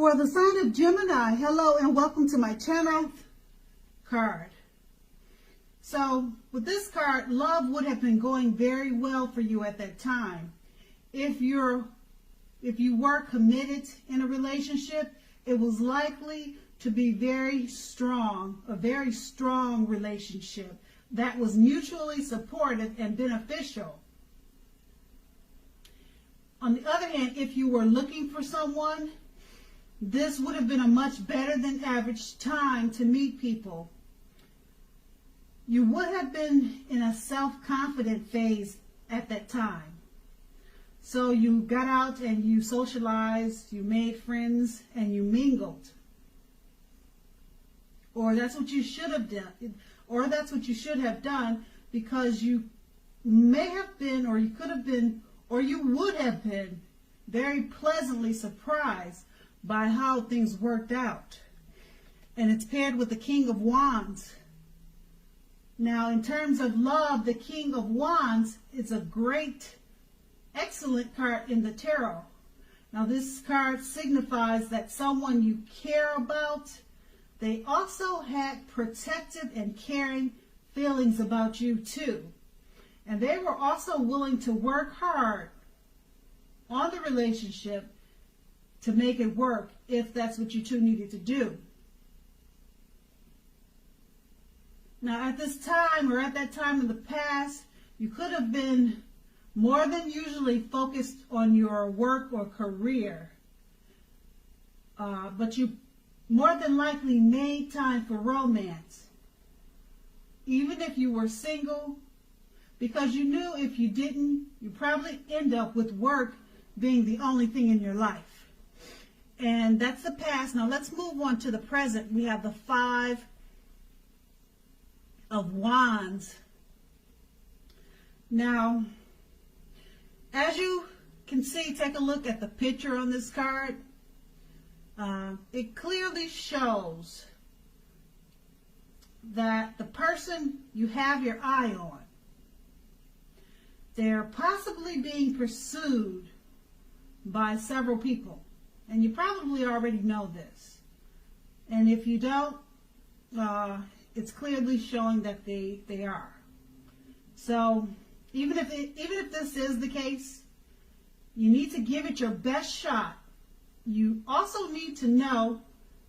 For the sign of Gemini, hello and welcome to my channel. Card. So with this card, love would have been going very well for you at that time. If you were committed in a relationship, it was likely to be very strong, a very strong relationship that was mutually supportive and beneficial. On the other hand, if you were looking for someone, this would have been a much better than average time to meet people. You would have been in a self-confident phase at that time. So you got out and you socialized, you made friends, and you mingled. Or that's what you should have done. Or that's what you should have done, because you may have been, or you could have been, or you would have been very pleasantly surprised by how things worked out. And it's paired with the King of Wands. Now, in terms of love, the King of Wands is a great, excellent card in the tarot. Now, this card signifies that someone you care about, they also had protective and caring feelings about you too. And they were also willing to work hard on the relationship to make it work if that's what you two needed to do. Now, at this time, or at that time in the past, you could have been more than usually focused on your work or career. But you more than likely made time for romance, even if you were single, because you knew if you didn't, you'd probably end up with work being the only thing in your life. And that's the past. Now let's move on to the present. We have the Five of Wands. Now, as you can see, take a look at the picture on this card. It clearly shows that the person you have your eye on, they're possibly being pursued by several people. And you probably already know this. And if you don't, it's clearly showing that they are. So even if this is the case, you need to give it your best shot. You also need to know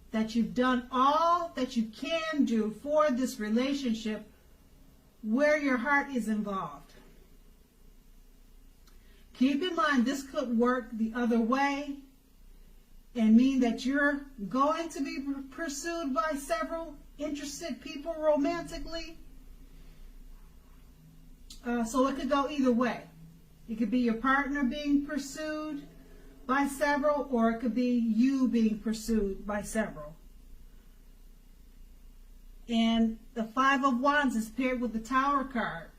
that you've done all that you can do for this relationship where your heart is involved. Keep in mind, this could work the other way and mean that you're going to be pursued by several interested people romantically. So it could go either way. It could be your partner being pursued by several, or it could be you being pursued by several. And the Five of Wands is paired with the Tower card.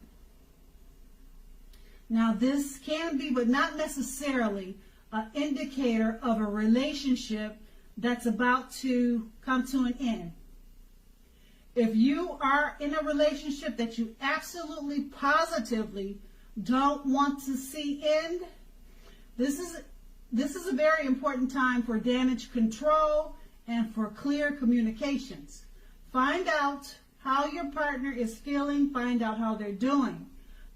Now this can be, but not necessarily, an indicator of a relationship that's about to come to an end. If you are in a relationship that you absolutely positively don't want to see end, this is a very important time for damage control and for clear communications. Find out how your partner is feeling, find out how they're doing.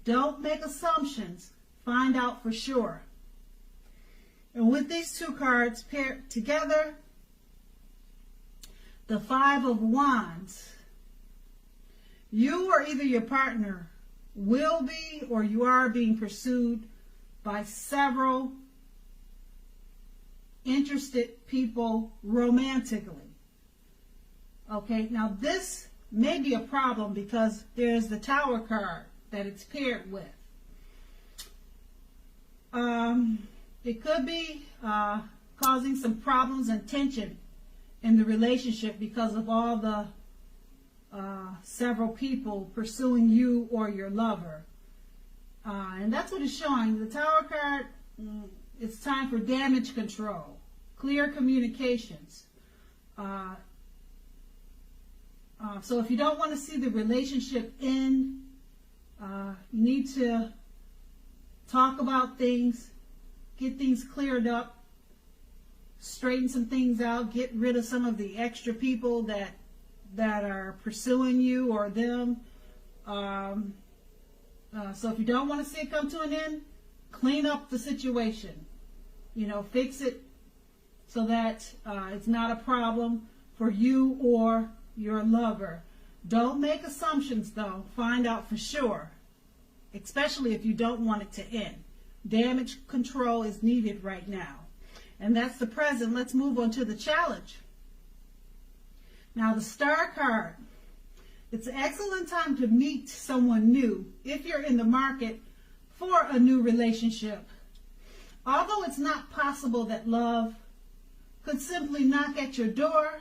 Don't make assumptions, find out for sure. And with these two cards paired together, the Five of Wands, you or either your partner will be, or you are being pursued by several interested people romantically. Okay, now this may be a problem because there's the Tower card that it's paired with. It could be causing some problems and tension in the relationship because of all the several people pursuing you or your lover. And that's what it's showing. The Tower card, it's time for damage control, clear communications. So if you don't want to see the relationship end, you need to talk about things, get things cleared up, straighten some things out, get rid of some of the extra people that are pursuing you or them. So if you don't want to see it come to an end, clean up the situation. Fix it so that it's not a problem for you or your lover. Don't make assumptions, though. Find out for sure, especially if you don't want it to end. Damage control is needed right now. And that's the present. Let's move on to the challenge. Now, the Star card. It's an excellent time to meet someone new if you're in the market for a new relationship. Although it's not possible that love could simply knock at your door,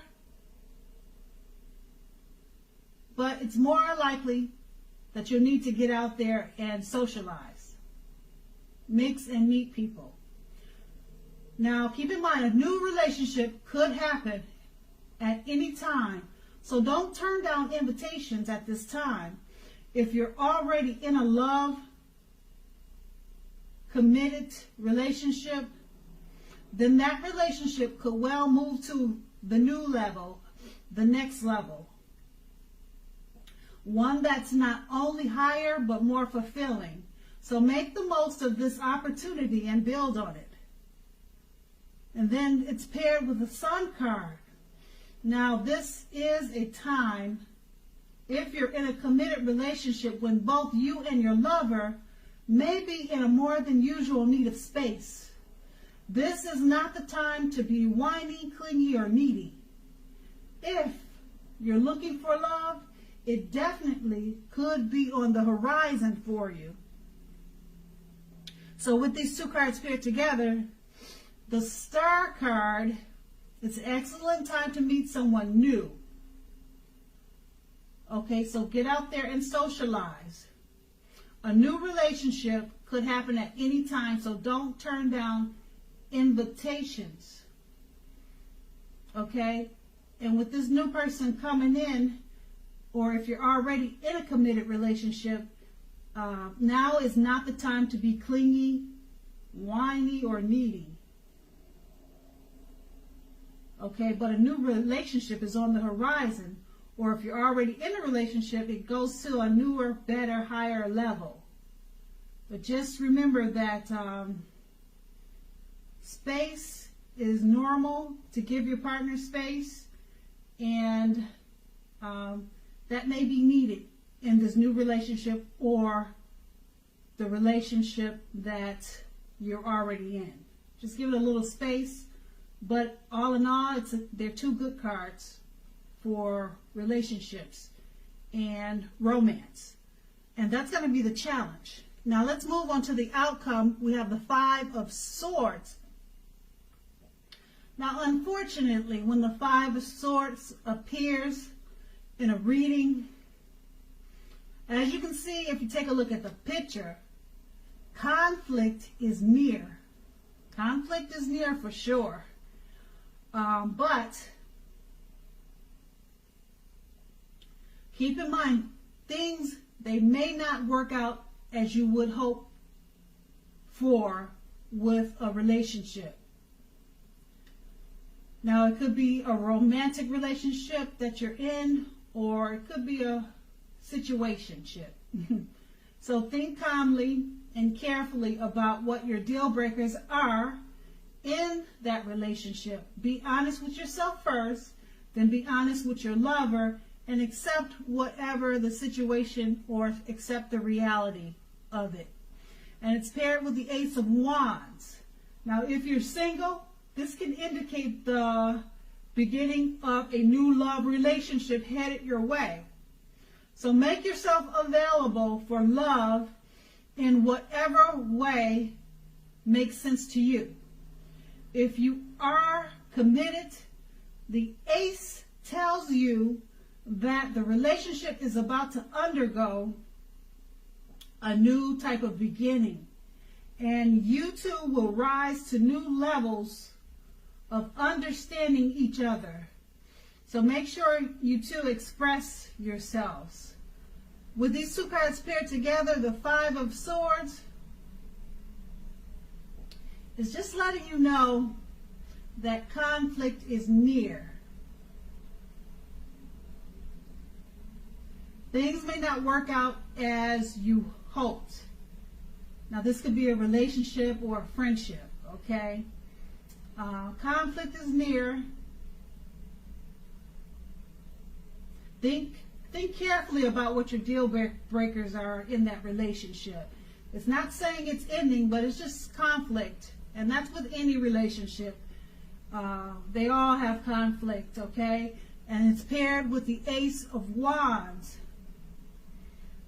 but it's more likely that you'll need to get out there and socialize, mix and meet people. Now, keep in mind, a new relationship could happen at any time, so don't turn down invitations at this time. If you're already in a love, committed relationship, then that relationship could well move to the new level, the next level. One that's not only higher, but more fulfilling. So make the most of this opportunity and build on it. And then it's paired with the Sun card. Now, this is a time, if you're in a committed relationship, when both you and your lover may be in a more than usual need of space. This is not the time to be whiny, clingy, or needy. If you're looking for love, it definitely could be on the horizon for you. So with these two cards paired together, the Star card, it's an excellent time to meet someone new. Okay, so get out there and socialize. A new relationship could happen at any time, so don't turn down invitations. Okay? And with this new person coming in, or if you're already in a committed relationship, now is not the time to be clingy, whiny, or needy. Okay, but a new relationship is on the horizon. Or if you're already in a relationship, it goes to a newer, better, higher level. But just remember that space is normal, to give your partner space, and that may be needed in this new relationship or the relationship that you're already in. Just give it a little space, but all in all, they're two good cards for relationships and romance. And that's going to be the challenge. Now let's move on to the outcome. We have the Five of Swords. Now, unfortunately, when the Five of Swords appears in a reading, as you can see, if you take a look at the picture, conflict is near. Conflict is near for sure. But keep in mind, things, they may not work out as you would hope for with a relationship. Now, it could be a romantic relationship that you're in, or it could be a situationship. So think calmly and carefully about what your deal breakers are in that relationship. Be honest with yourself first, then be honest with your lover, and accept whatever the situation, or accept the reality of it. And it's paired with the Ace of Wands. Now, if you're single, this can indicate the beginning of a new love relationship headed your way. So make yourself available for love in whatever way makes sense to you. If you are committed, the Ace tells you that the relationship is about to undergo a new type of beginning, and you two will rise to new levels of understanding each other. So make sure you two express yourselves. With these two cards paired together, the Five of Swords is just letting you know that conflict is near. Things may not work out as you hoped. Now, this could be a relationship or a friendship, okay? Conflict is near. Think carefully about what your deal breakers are in that relationship. It's not saying it's ending, but it's just conflict. And that's with any relationship. They all have conflict, okay? And it's paired with the Ace of Wands.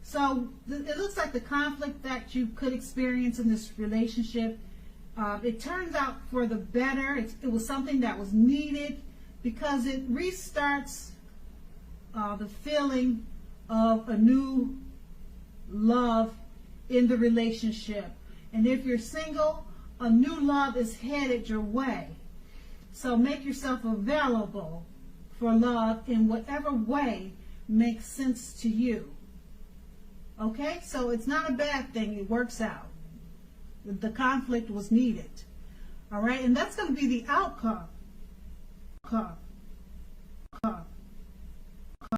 So it looks like the conflict that you could experience in this relationship, it turns out for the better. It was something that was needed because it restarts the feeling of a new love in the relationship. And if you're single, a new love is headed your way. So make yourself available for love in whatever way makes sense to you. Okay, so it's not a bad thing. It works out. The conflict was needed. All right, and that's going to be the outcome.